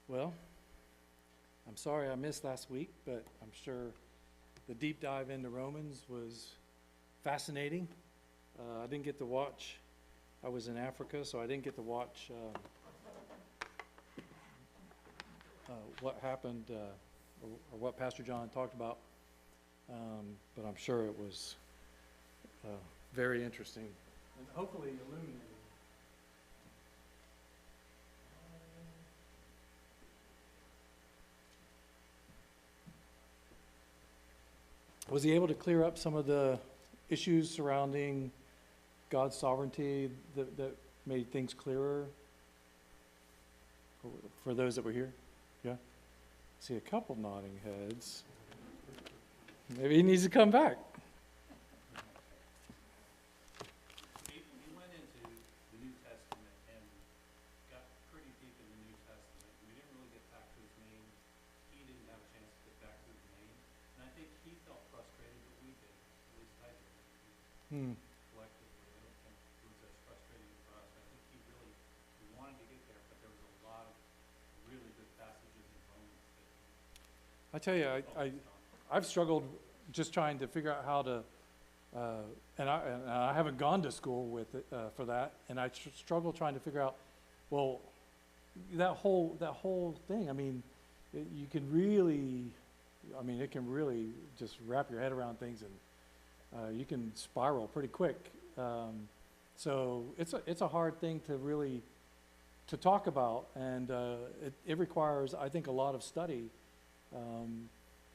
Well, I'm sorry I missed last week, but I'm sure the deep dive into Romans was fascinating. I didn't get to watch, I was in Africa, so I didn't get to watch what happened or what Pastor John talked about, but I'm sure it was very interesting and hopefully illuminating. Was he able to clear up some of the issues surrounding God's sovereignty that made things clearer for those that were here? Yeah? See a couple nodding heads. Maybe he needs to come back. We went into the New Testament and got pretty deep in the New Testament. We didn't really get back to his main. He didn't have a chance to get back to his main. And I think he felt frustrated, but we did. At least I did. Collectively. I don't think it was as frustrating for us. I think he really wanted to get there, but there was a lot of really good passages in Romans that I tell you, I've struggled just trying to figure out how to, and I haven't gone to school with it, for that, and I struggle trying to figure out, well, that whole thing. I mean, you can really, it can really just wrap your head around things, and you can spiral pretty quick. So it's a hard thing to really to talk about, and it requires, I think, a lot of study.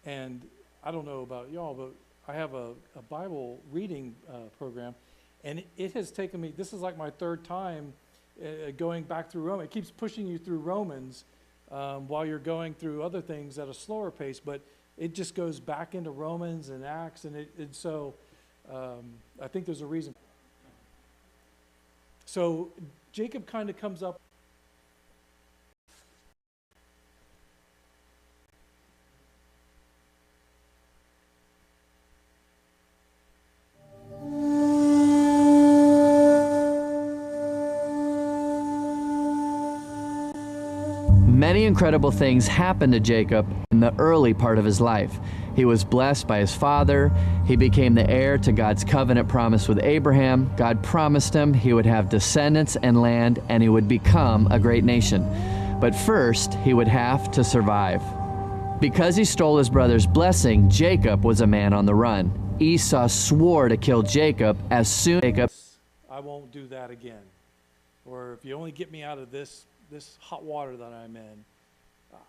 And I don't know about y'all, but I have a Bible reading program, and it has taken me, this is like my third time going back through Romans. It keeps pushing you through Romans while you're going through other things at a slower pace, but it just goes back into Romans and Acts, and so I think there's a reason. So Jacob kind of comes up. Many incredible things happened to Jacob in the early part of his life. He was blessed by his father. He became the heir to God's covenant promise with Abraham. God promised him he would have descendants and land, and he would become a great nation. But first, he would have to survive. Because he stole his brother's blessing, Jacob was a man on the run. Esau swore to kill Jacob as soon as Jacob... I won't do that again. Or if you only get me out of this hot water that I'm in,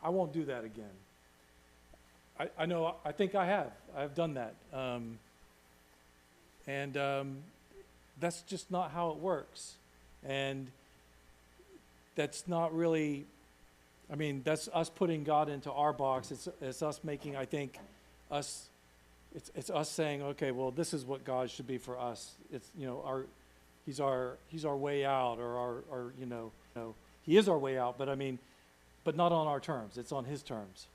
I won't do that again. I know, I think I've done that. That's just not how it works. And that's not really, that's us putting God into our box. It's us making, I think, it's us saying, okay, well, this is what God should be for us. It's, he's our way out, or our he is our way out, but not on our terms. It's on his terms.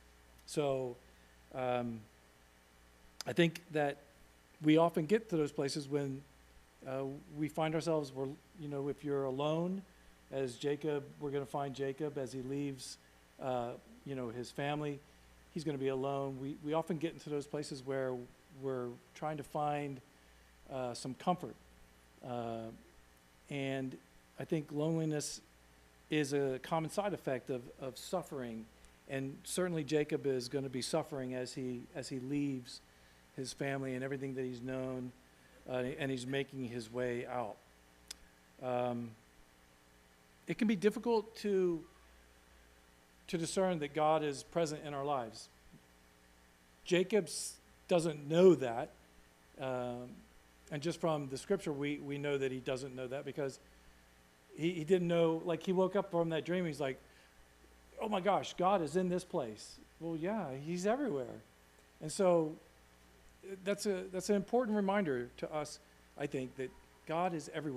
So I think that we often get to those places when we find ourselves, if you're alone, as Jacob, we're going to find Jacob as he leaves, his family, he's going to be alone. We often get into those places where we're trying to find some comfort. And I think loneliness is a common side effect of suffering, and certainly Jacob is going to be suffering as he leaves his family and everything that he's known, and he's making his way out. It can be difficult to discern that God is present in our lives. Jacob doesn't know that, and just from the scripture we know that he doesn't know that, because he didn't know, like he woke up from that dream, he's like, oh my gosh, God is in this place. Well, yeah, he's everywhere. And so that's an important reminder to us, I think, that God is everywhere.